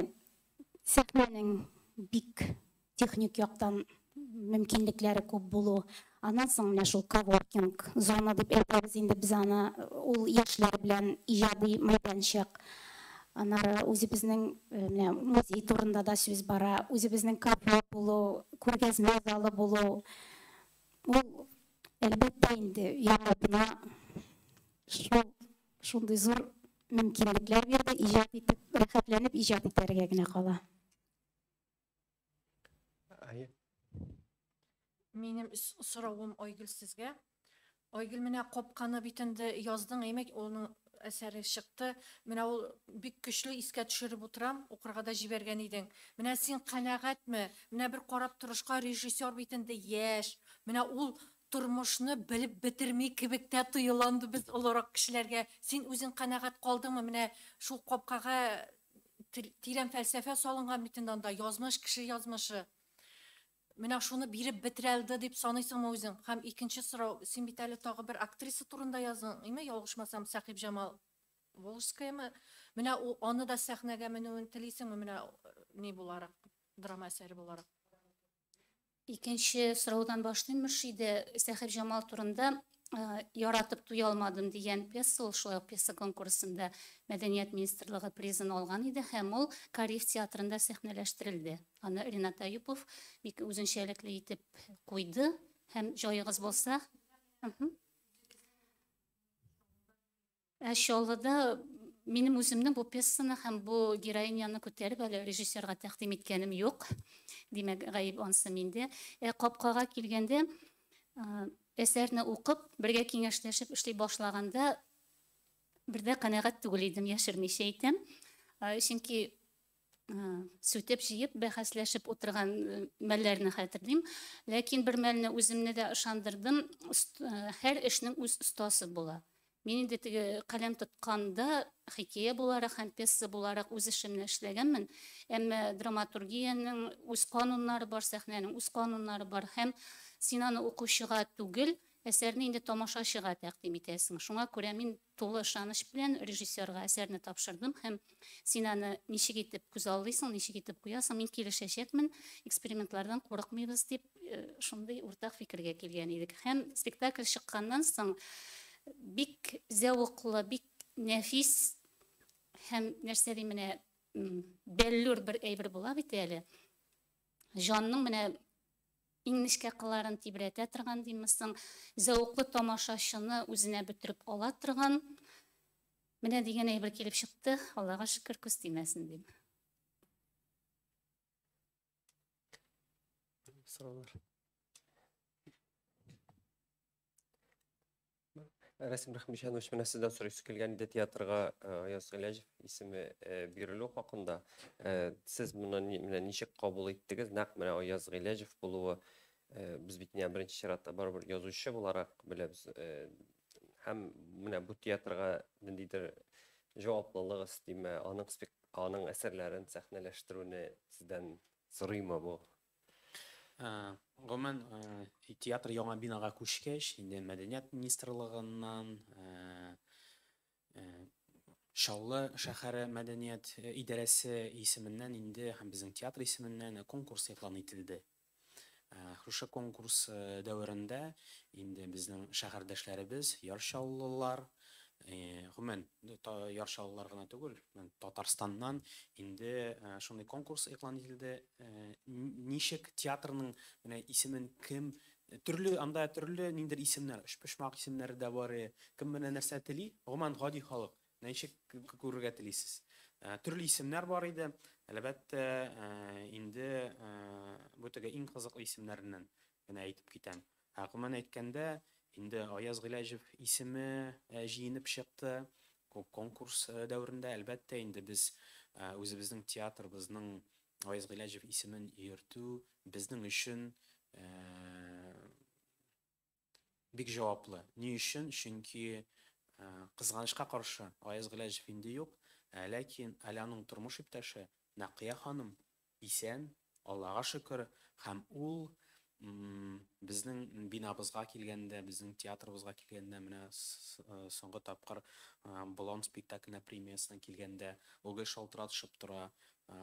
сәхнәнең бик техник яктан мөмкинлекләре күп булу. Аннан соң менә шул коворкинг зона дип әйтәбез инде без аны, ул яшьләр белән иҗади мәйданчык. Аннары үзебезнең менә музей турында да сүз бара, үзебезнең кафе булу, күргәзмә залы булу. Ул әлбәттә инде яңа бина шундый зур мөмкинлекләр бирде, иҗат итеп, рәхәтләнеп иҗат итәргә генә кала. Минем соравым Айгөл сезгә. Айгөл менә капканы битендә яздың, әймәк, оның әсәре чыкты. Менә ул бик көчле искә төшереп утырам, укырга да җибәргән идең. Менә син канәгатьме? Менә бер карап торышка режиссер битендә яшь. Менә ул тормышны белеп бетерми кебек тә тоеланды без олорак кешеләргә. Син үзең канәгать калдыңмы? Менә шул капкага тирән фәлсәфә салынган бит инде анда, язмыш, кеше язмышы. Менә шуны биреп бетерелде дип саныйсыңмы үзең? Һәм икенче сорау, син бит әле тагы бер актриса турында яздың, име? Ялгышмасам, Сәхип Җамал Волжскаяме? Менә аны да сәхнәгә менүен телисеңме? Менә ни буларак, драма әсәре буларак. Икенче сораудан башлыймыш иде. Сәхип Җамал турында яратып туя алмадым дигән пьеса, ул шулай ук пьеса конкурсында Мәдәният министрлыгы призын алган иде һәм ул Кореев театрында сәхнәләштерелде. Аны Ринат Аюпов бик үзенчәлекле итеп куйды һәм җаегыз булса, Шаллыда минем үземнең бу пьесаны һәм бу героиняны күтәреп әле режиссерга тәкъдим иткәнем юк. Димәк, гаип ансы миндә. Капкага килгәндә, әсәрне укып, бергә киңәшләшеп эшли башлаганда бердә канәгать түгел идем, яшермичә әйтәм. Чөнки сүтеп җыеп, бәхәсләшеп утырган мәлләрне хәтерлим, ләкин бер мәлне үземне дә ышандырдым, һәр эшнең үз остасы була. Мин инде теге каләм тотканда хикәя буларак һәм пьеса буларак үз эшемне эшләгәнмен, әмма драматургиянең үз кануннары бар, сәхнәнең үз кануннары бар һәм син аны укучыга түгел, әсәрне инде тамашачыга тәкъдим итәсең. Шуңа күрә мин тулы ышаныч белән режиссерга әсәрне тапшырдым һәм син аны ничек итеп күз алдыйсың, ничек итеп куясың, мин килешәчәкмен, экспериментлардан курыкмыйбыз дип, шундый уртак фикергә килгән идек. Һәм спектакль чыкканнан соң бик зәвыклы, бик нәфис һәм нәрсә ди менә бәллүр бер әйбер була бит әле. Җанның менә иң нечкә кыларын тибрәтә торган димсең, зәвыклы тамашачыны үзенә бөтереп ала торган. Менә дигән әйбер килеп чыкты. Аллага шөкер, күз тимәсен дим. Сораулар. Рәсим Рәхмишанович, менә сездән сорыйсы килгән иде театрга Аяз Гыйләҗев исеме бирелү хакында. Сез моны менә ничек кабул иттегез? Нәкъ менә Аяз Гыйләҗев булуы, без бит беренче чиратта барыбер язучы буларак беләбез. Һәм менә бу театрга ниндидер җаваплылыгыз диме, аның әсәрләрен сәхнәләштерүне сездән сорыймы бу? Гомумән, театр яңа бинага күчкәч, инде Мәдәният министрлыгыннан Шаллы шәһәре мәдәният идарәсе исеменнән инде һәм безнең театр исеменнән конкурс игълан ителде. Шушы конкурс дәверендә инде безнең шәһәрдәшләребез, яршаллылар, гомумән яршаллылар гына түгел, Татарстаннан инде шундый конкурс игълан ителде. Ничек театрның менә исемен кем төрле анда төрле ниндер исемнәр, эшпошмак исемнәре дә бар. Кем менә нәрсә тели? Гомумән гади халык. Ничек күрергә телисез? Төрле исемнәр бар иде. Әлбәттә, инде бу теге иң кызыклы исемнәреннән генә әйтеп китәм. Гомумән әйткәндә, инде Аяз Гыйләҗев исеме җыенып чыкты конкурс дәверендә. Әлбәттә, инде без үзебезнең театрыбызның Аяз Гыйләҗев исемен йөртү безнең өчен бик җаваплы. Ни өчен? Чөнки кызганычка каршы Аяз Гыйләҗев инде юк, ләкин аның тормыш иптәше Нәкыя ханым исән, Аллага шөкер, һәм ул безнең бинабызга килгәндә, безнең театрыбызга килгәндә, менә соңгы тапкыр Болон спектакленә премиясына килгәндә, ул гел шалтыратышып тора.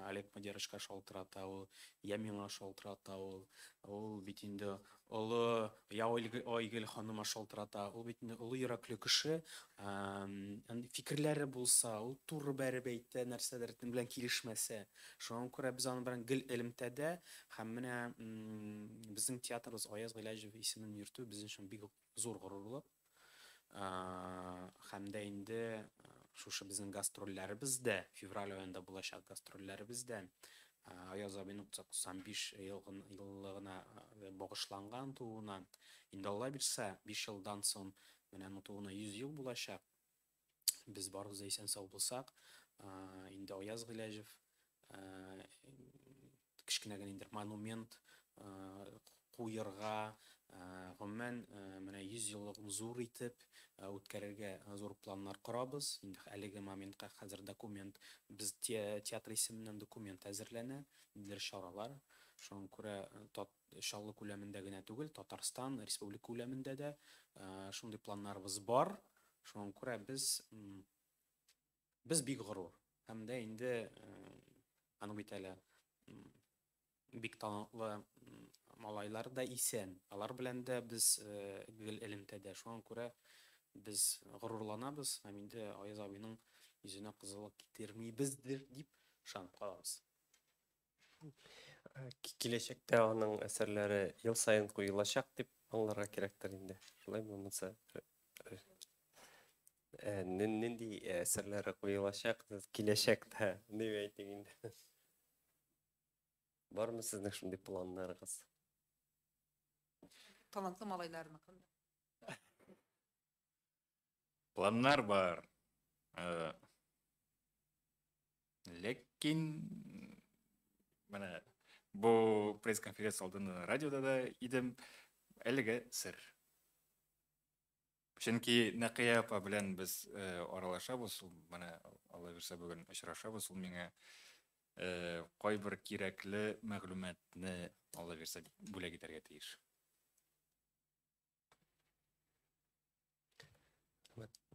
Олег Мадерышка шалтырата, ул Ямиңа шалтырата, ул бит инде олы Айгөл ханыма шалтырата, ул бит инде олы йөрәкле кеше. Фикерләре булса, ул туры бәреп әйтә, нәрсәдер белән килешмәсә, шуңа күрә без аны белән гел элемтәдә һәм менә безнең театрыбыз Аяз Гыйләҗев исемен йөртү безнең өчен бик зур горурлык. Һәм дә инде шушы безнең гастрольләребездә, февраль аенда булачак гастрольләребездә Аяз абыйның 95 еллыгына багышланган тууына, инде Алла бирсә, 5 елдан соң менә тууына 100 ел булачак. Без барыбыз исән сау булсак, инде Аяз Гыйләҗев кечкенә генә монумент куерга, Гомумән, менә 100 еллык зур итеп үткәрергә зур планнар корабыз. Инде әлеге моментка хәзер документ, без театр исеменнән документ әзерләнә, бер чаралар. Шуңа күрә Чаллы күләмендә генә түгел, Татарстан республика күләмендә дә шундый планнарыбыз бар. Шуңа күрә без бик горур. Һәм дә инде аны бит әле бик таныклы малайлар да исән. Алар белән дә без гел элемтәдә. Шуңа күрә без горурланабыз һәм инде Аяз абыйның йөзенә кызыллык китермибездер дип ышанып калабыз. Киләчәктә аның әсәрләре ел сайын куелачак дип аңларга кирәктер инде. Шулай булмаса, нинди әсәрләре куелачак киләчәктә дип әйтик инде. Бармы сезнең шундый планнарыгыз? Талантлы малайларны. Планнар бар. Ләкин менә бу пресс-конференция алдында радиода да идем, әлегә сер. Чөнки Нәкыя апа белән без аралашабыз, менә Алла бирсә бүген очрашабыз, ул миңа кайбер кирәкле мәгълүматны Алла бирсә бүләк итәргә тиеш.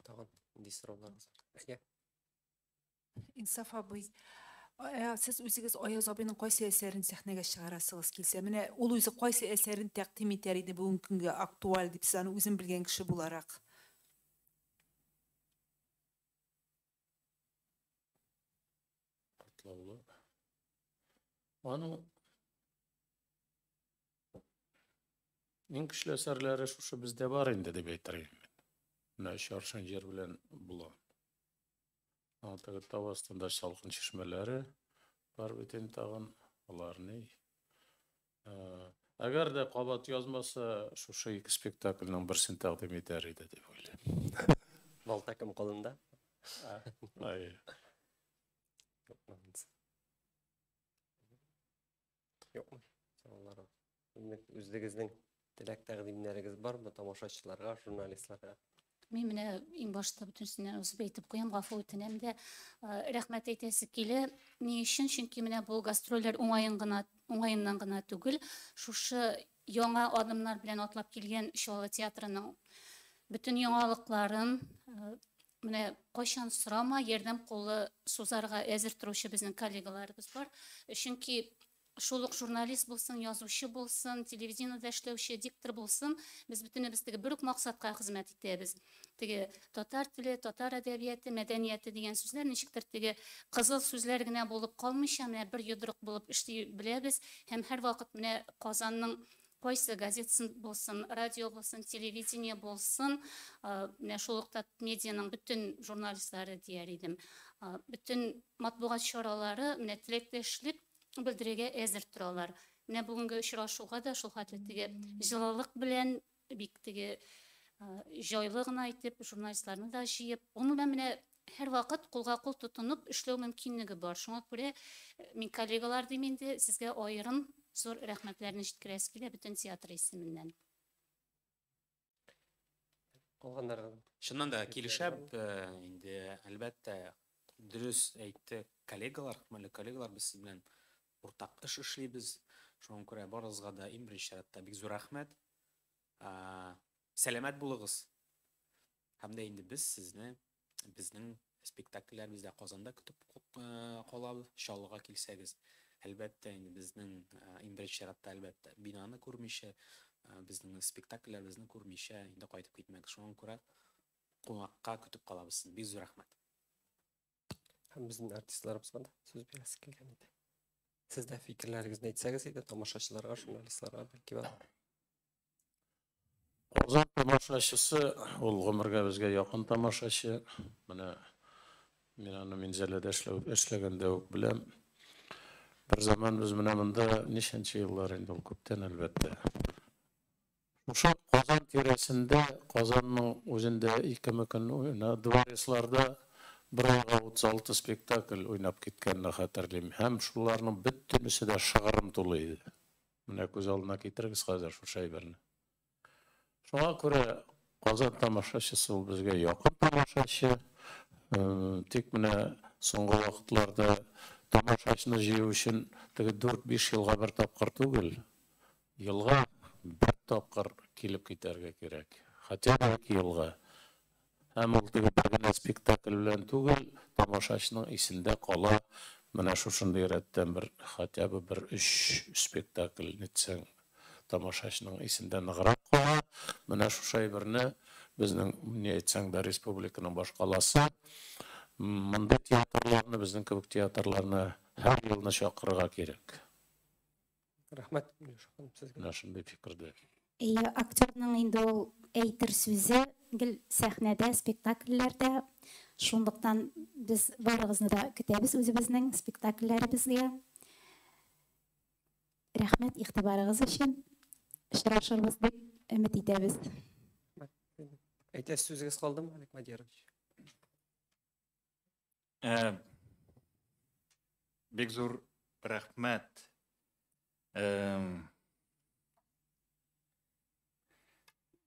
Тагын нинди сорауларыгыз бар? Инсаф абый, сез үзегез Аяз абыйның кайсы әсәрен сәхнәгә чыгарасыгыз килсә, менә ул үзе кайсы әсәрен тәкъдим итәр иде бүгенге көнгә актуаль дип сез аны үзем белгән кеше буларак? Атлаулы. Аның иң көчле әсәрләре шушы бездә бар инде дип әйтергә. Менә Чаршан җир белән була. Аңтыгы тау астында салкын чишмәләре бар бит инде тагын, алар ни. Әгәр дә кабат язмаса, шушы ике спектакльнең берсен тәкъдим итәр иде дип уйлыйм. Балта кем кулында? Ай, Юкмы? Сораулар. Үзегезнең теләк тәкъдимнәрегез бармы тамашачыларга, журналистларга? Мен менә иң башта бөтенсеннән узып әйтеп куям, гафу үтенәм дә, рәхмәт әйтәсе килә. Ни өчен? Чөнки менә бу гастрольләр уңаеннан гына түгел, шушы яңа адымнар белән атлап килгән Чаллы театрының бөтен яңалыкларын менә кайчан сорама, ярдәм кулы сузарга әзер торучы безнең коллегаларыбыз бар. Чөнки шул ук журналист булсын, язучы булсын, телевидениедә эшләүче диктор булсын, без бөтенебез теге бер үк максатка хезмәт итәбез. Теге татар теле, татар әдәбияты, мәдәнияте дигән сүзләр ничектер теге кызыл сүзләр генә булып калмыйча, менә бер йодрык булып эшли беләбез һәм һәр вакыт менә Казанның кайсы газетасын булсын, радио булсын, телевидение булсын, менә шул ук медианың бөтен журналистлары дияр идем. Бөтен матбугат чаралары менә теләктәшлек белдерергә әзер торалар. Менә бүгенге очрашуга да шул хәтле теге җылылык белән бик теге җайлы гына итеп журналистларны да җыеп, гомумән менә һәр вакыт кулга-кул тотынып эшләү мөмкинлеге бар. Шуңа күрә мин коллегалар дим инде сезгә аерым зур рәхмәтләрне җиткерәсе килә бөтен театр исеменнән. Калганнарга Шуннан да килешәп, инде әлбәттә дөрес әйтте коллегалар, хөрмәтле коллегалар, без сез белән уртак эш эшлибез. Шуңа күрә барыгызга да иң беренче чиратта бик зур рәхмәт. Сәламәт булыгыз. Һәм дә инде без сезне безнең спектакльләр бездә Казанда көтеп калабыз. Чаллыга килсәгез, әлбәттә инде безнең иң беренче чиратта әлбәттә бинаны күрмичә, безнең спектакльләребезне күрмичә инде кайтып китмәк. Шуңа күрә кунакка көтеп калабыз. Бик зур рәхмәт. һәм безнең артистларыбызга да сүз бирәсе килгән иде. Сез дә фикерләрегезне әйтсәгез иде, тамашачыларга, журналистларга бәлки бар. Казан тамашачысы, ул гомергә безгә якын тамашачы. Менә мин аны Минзәләдә эшләгәндә үк беләм. Бер заман без менә монда ничәнче еллар инде ул күптән әлбәттә. Шушы Казан тирәсендә, Казанның үзендә 2 көн уйнады, дворецларда 36 спектакль уйнап киткәнне хәтерлим. Һәм шуларның бөтенесе дә шыгырым тулы иде. Менә күз алдына китерегез хәзер шушы әйберне. Шуңа күрә Казан тамашачысы ул безгә якын тамашачы. Тик менә соңгы вакытларда тамашачыны җыю өчен теге 4-5 елга бер тапкыр түгел, елга бер тапкыр килеп китәргә кирәк. Хотя бы 2 елга. Һәм ул теге бер генә спектакль белән түгел, тамашачының исендә кала. Менә шушындый рәттән бер хотя бы бер 3 спектакль нитсәң тамашачының исендә ныграк кала. Менә шушай берне безнең ни әйтсәң дә республиканың баш каласы монда театрларны, безнең кебек театрларны һәр елны чакырырга кирәк. Рәхмәт, Миләүшә ханым, сезгә. Менә шундый фикердә. Актерның инде ул әйтер сүзе гел сәхнәдә, спектакльләрдә. Шундыктан без барыгызны да көтәбез үзебезнең спектакльләребезгә. Рәхмәт игътибарыгыз өчен. Очрашырбыз дип өмет итәбез. Әйтәсе сүзегез калдымы, Алик Мадиярович? Бик зур рәхмәт.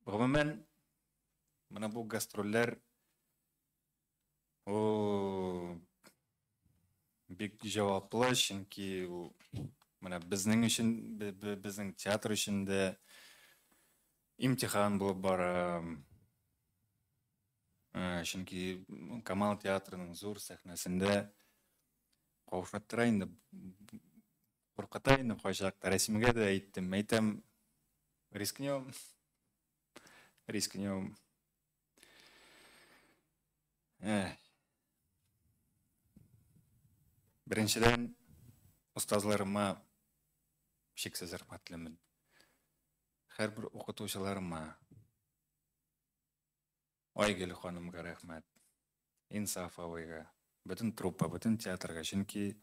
Гомумән, менә бу гастрольләр бик җаваплы, чөнки ул менә безнең өчен, безнең театр өчен дә имтихан булып бара. Чөнки Камал театрының зур сәхнәсендә каушаттыра инде, куркыта инде кайчакта. Рәсемгә дә әйтәм, рискнем. Беренчедән, остазларыма шексез рәхмәт теләмен. Һәрбер укытучыларыма, Айгөл ханымга рәхмәт, Инсаф абыйга, бөтен труппа, бөтен театрга, чөнки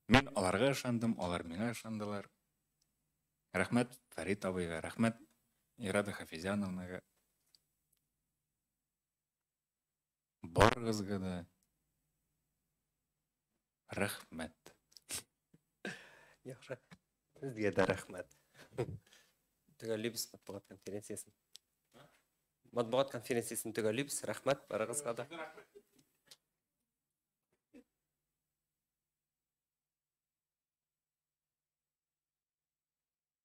мин аларга ышандым, алар миңа ышандылар. Рәхмәт Фәрит абыйга, рәхмәт Ирада Хафизяновнага. Барыгызга да рәхмәт. Яхшы. Сезгә дә рәхмәт. Төгәллибез матбугат конференциясын. Матбугат конференциясын төгәллибез. Рәхмәт барыгызга да.